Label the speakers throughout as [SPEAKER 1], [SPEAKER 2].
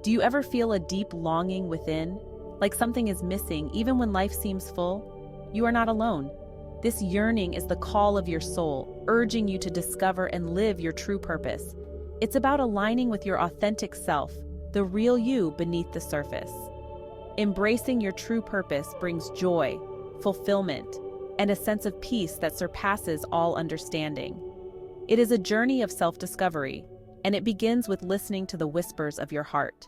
[SPEAKER 1] Do you ever feel a deep longing within, like something is missing even when life seems full? You are not alone. This yearning is the call of your soul, urging you to discover and live your true purpose. It's about aligning with your authentic self, the real you beneath the surface. Embracing your true purpose brings joy, fulfillment, and a sense of peace that surpasses all understanding. It is a journey of self-discovery, and it begins with listening to the whispers of your heart.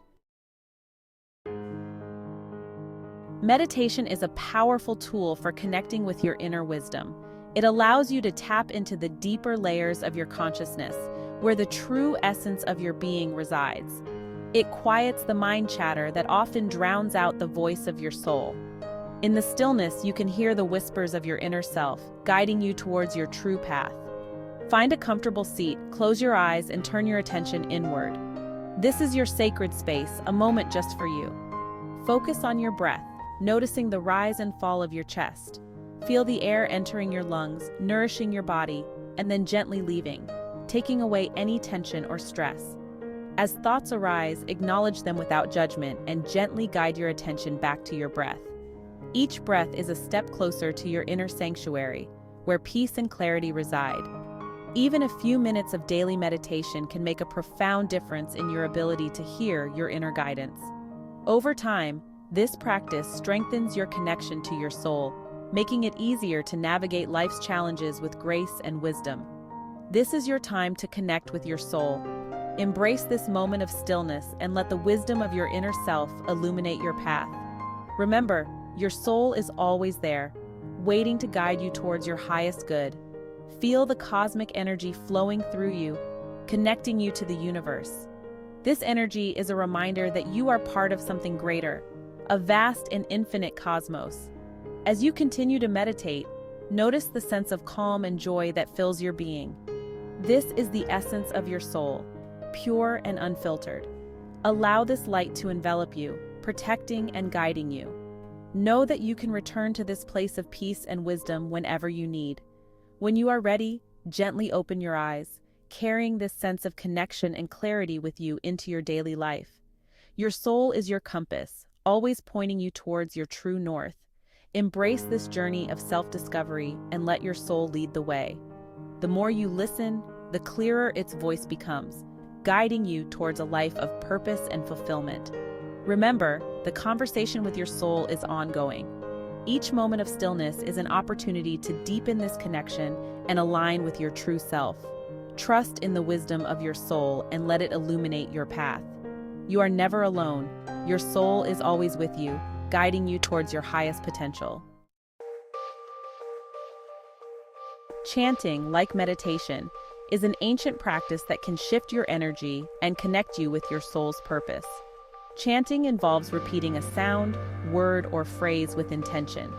[SPEAKER 1] Meditation is a powerful tool for connecting with your inner wisdom. It allows you to tap into the deeper layers of your consciousness, where the true essence of your being resides. It quiets the mind chatter that often drowns out the voice of your soul. In the stillness, you can hear the whispers of your inner self, guiding you towards your true path. Find a comfortable seat, close your eyes, and turn your attention inward. This is your sacred space, a moment just for you. Focus on your breath, noticing the rise and fall of your chest. Feel the air entering your lungs, nourishing your body, and then gently leaving, taking away any tension or stress. As thoughts arise, acknowledge them without judgment and gently guide your attention back to your breath. Each breath is a step closer to your inner sanctuary, where peace and clarity reside. Even a few minutes of daily meditation can make a profound difference in your ability to hear your inner guidance. Over time, this practice strengthens your connection to your soul, making it easier to navigate life's challenges with grace and wisdom. This is your time to connect with your soul. Embrace this moment of stillness and let the wisdom of your inner self illuminate your path. Remember, your soul is always there, waiting to guide you towards your highest good. Feel the cosmic energy flowing through you, connecting you to the universe. This energy is a reminder that you are part of something greater, a vast and infinite cosmos. As you continue to meditate, notice the sense of calm and joy that fills your being. This is the essence of your soul, pure and unfiltered. Allow this light to envelop you, protecting and guiding you. Know that you can return to this place of peace and wisdom whenever you need. When you are ready, gently open your eyes, carrying this sense of connection and clarity with you into your daily life. Your soul is your compass, always pointing you towards your true north. Embrace this journey of self-discovery and let your soul lead the way. The more you listen, the clearer its voice becomes, guiding you towards a life of purpose and fulfillment. Remember, the conversation with your soul is ongoing. Each moment of stillness is an opportunity to deepen this connection and align with your true self. Trust in the wisdom of your soul and let it illuminate your path. You are never alone. Your soul is always with you, guiding you towards your highest potential. Chanting, like meditation, is an ancient practice that can shift your energy and connect you with your soul's purpose. Chanting involves repeating a sound, word, or phrase with intention.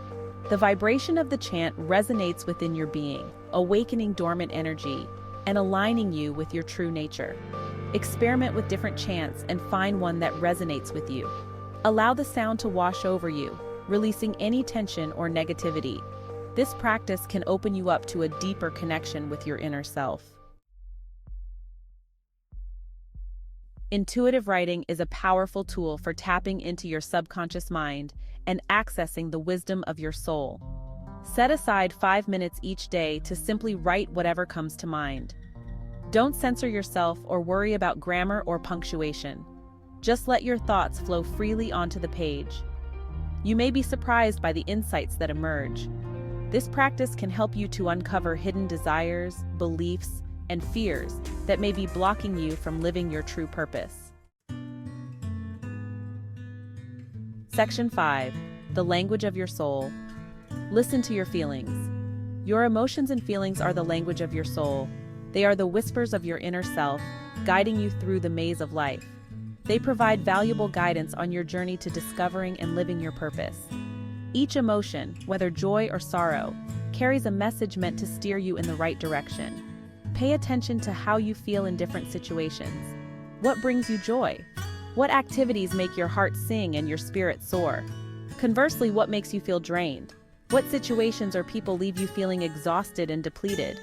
[SPEAKER 1] The vibration of the chant resonates within your being, awakening dormant energy and aligning you with your true nature. Experiment with different chants and find one that resonates with you. Allow the sound to wash over you, releasing any tension or negativity. This practice can open you up to a deeper connection with your inner self. Intuitive writing is a powerful tool for tapping into your subconscious mind and accessing the wisdom of your soul. Set aside 5 minutes each day to simply write whatever comes to mind. Don't censor yourself or worry about grammar or punctuation. Just let your thoughts flow freely onto the page. You may be surprised by the insights that emerge. This practice can help you to uncover hidden desires, beliefs, and fears that may be blocking you from living your true purpose. Section 5. The language of your soul. Listen to your feelings. Your emotions and feelings are the language of your soul. They are the whispers of your inner self, guiding you through the maze of life. They provide valuable guidance on your journey to discovering and living your purpose. Each emotion, whether joy or sorrow, carries a message meant to steer you in the right direction. Pay attention to how you feel in different situations. What brings you joy? What activities make your heart sing and your spirit soar? Conversely, what makes you feel drained? What situations or people leave you feeling exhausted and depleted?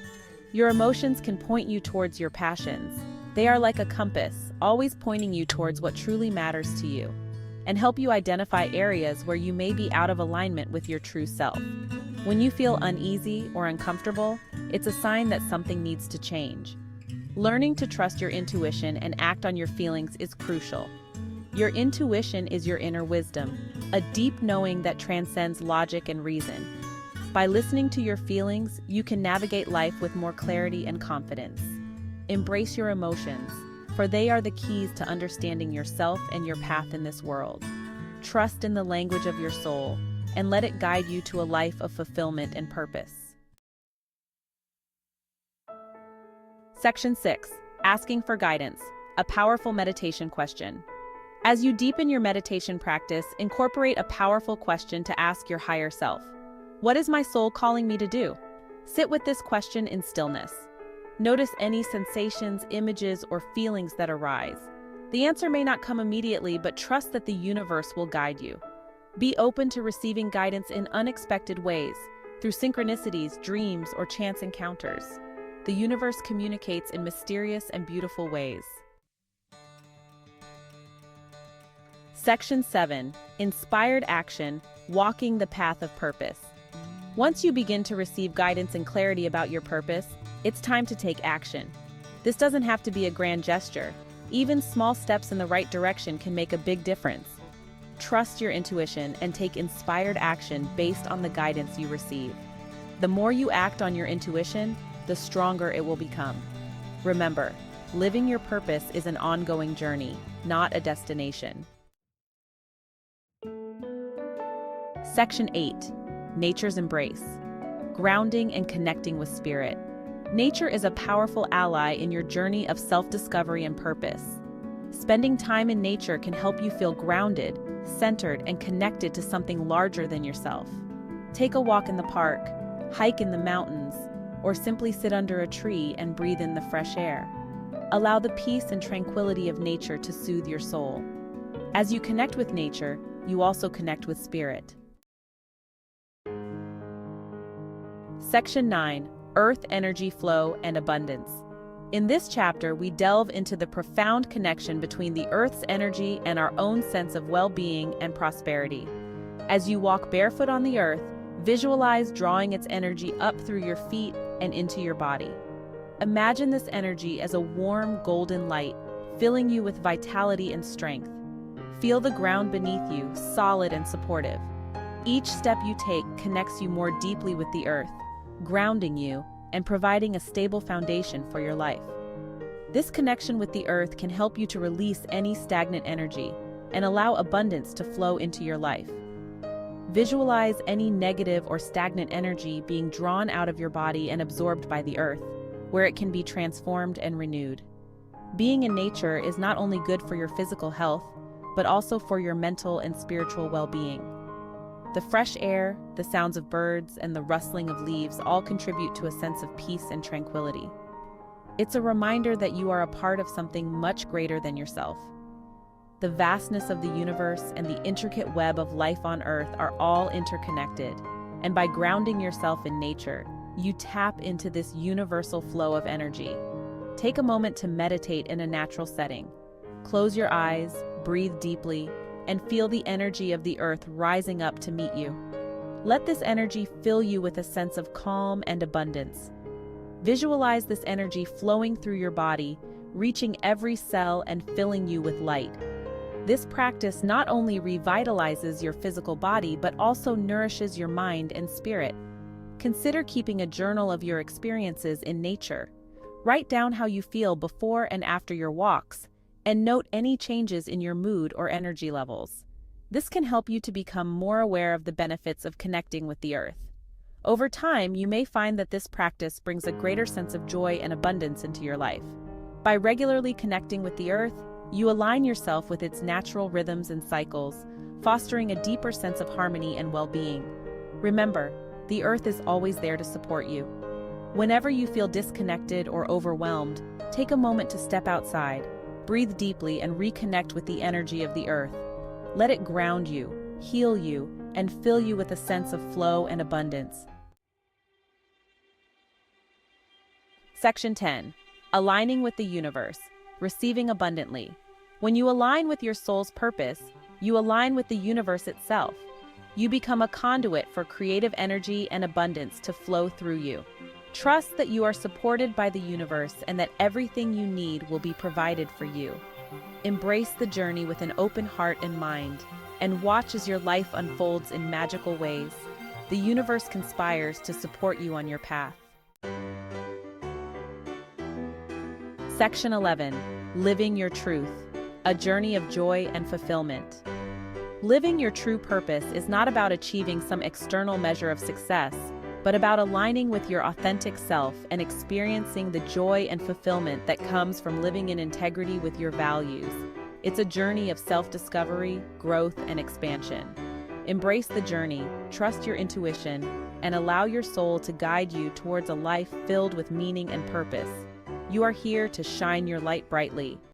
[SPEAKER 1] Your emotions can point you towards your passions. They are like a compass, always pointing you towards what truly matters to you, and help you identify areas where you may be out of alignment with your true self. When you feel uneasy or uncomfortable, it's a sign that something needs to change. Learning to trust your intuition and act on your feelings is crucial. Your intuition is your inner wisdom, a deep knowing that transcends logic and reason. By listening to your feelings, you can navigate life with more clarity and confidence. Embrace your emotions, for they are the keys to understanding yourself and your path in this world. Trust in the language of your soul, and let it guide you to a life of fulfillment and purpose. Section 6. Asking for guidance, a powerful meditation question. As you deepen your meditation practice, incorporate a powerful question to ask your higher self. What is my soul calling me to do? Sit with this question in stillness. Notice any sensations, images, or feelings that arise. The answer may not come immediately, but trust that the universe will guide you. Be open to receiving guidance in unexpected ways, through synchronicities, dreams, or chance encounters. The universe communicates in mysterious and beautiful ways. Section 7. Inspired action, walking the path of purpose. Once you begin to receive guidance and clarity about your purpose, it's time to take action. This doesn't have to be a grand gesture. Even small steps in the right direction can make a big difference. Trust your intuition and take inspired action based on the guidance you receive. The more you act on your intuition, the stronger it will become. Remember, living your purpose is an ongoing journey, not a destination. Section 8. Nature's embrace. Grounding and connecting with spirit. Nature is a powerful ally in your journey of self-discovery and purpose. Spending time in nature can help you feel grounded, centered, and connected to something larger than yourself. Take a walk in the park, hike in the mountains, or simply sit under a tree and breathe in the fresh air. Allow the peace and tranquility of nature to soothe your soul. As you connect with nature, you also connect with spirit. Section 9. Earth Energy Flow and Abundance. In this chapter, we delve into the profound connection between the Earth's energy and our own sense of well-being and prosperity. As you walk barefoot on the Earth, visualize drawing its energy up through your feet and into your body. Imagine this energy as a warm, golden light, filling you with vitality and strength. Feel the ground beneath you, solid and supportive. Each step you take connects you more deeply with the Earth, grounding you and providing a stable foundation for your life. This connection with the Earth can help you to release any stagnant energy and allow abundance to flow into your life. Visualize any negative or stagnant energy being drawn out of your body and absorbed by the Earth, where it can be transformed and renewed. Being in nature is not only good for your physical health, but also for your mental and spiritual well-being. The fresh air, the sounds of birds, and the rustling of leaves all contribute to a sense of peace and tranquility. It's a reminder that you are a part of something much greater than yourself. The vastness of the universe and the intricate web of life on Earth are all interconnected, and by grounding yourself in nature, you tap into this universal flow of energy. Take a moment to meditate in a natural setting. Close your eyes, breathe deeply, and feel the energy of the Earth rising up to meet you. Let this energy fill you with a sense of calm and abundance. Visualize this energy flowing through your body, reaching every cell and filling you with light. This practice not only revitalizes your physical body, but also nourishes your mind and spirit. Consider keeping a journal of your experiences in nature. Write down how you feel before and after your walks, and note any changes in your mood or energy levels. This can help you to become more aware of the benefits of connecting with the Earth. Over time, you may find that this practice brings a greater sense of joy and abundance into your life. By regularly connecting with the Earth, you align yourself with its natural rhythms and cycles, fostering a deeper sense of harmony and well-being. Remember, the Earth is always there to support you. Whenever you feel disconnected or overwhelmed, take a moment to step outside, breathe deeply, and reconnect with the energy of the Earth. Let it ground you, heal you, and fill you with a sense of flow and abundance. Section 10. Aligning with the universe, receiving abundantly. When you align with your soul's purpose, you align with the universe itself. You become a conduit for creative energy and abundance to flow through you. Trust that you are supported by the universe and that everything you need will be provided for you. Embrace the journey with an open heart and mind, and watch as your life unfolds in magical ways. The universe conspires to support you on your path. Section 11. Living your truth. A journey of joy and fulfillment. Living your true purpose is not about achieving some external measure of success, but about aligning with your authentic self and experiencing the joy and fulfillment that comes from living in integrity with your values. It's a journey of self-discovery, growth, and expansion. Embrace the journey, trust your intuition, and allow your soul to guide you towards a life filled with meaning and purpose. You are here to shine your light brightly.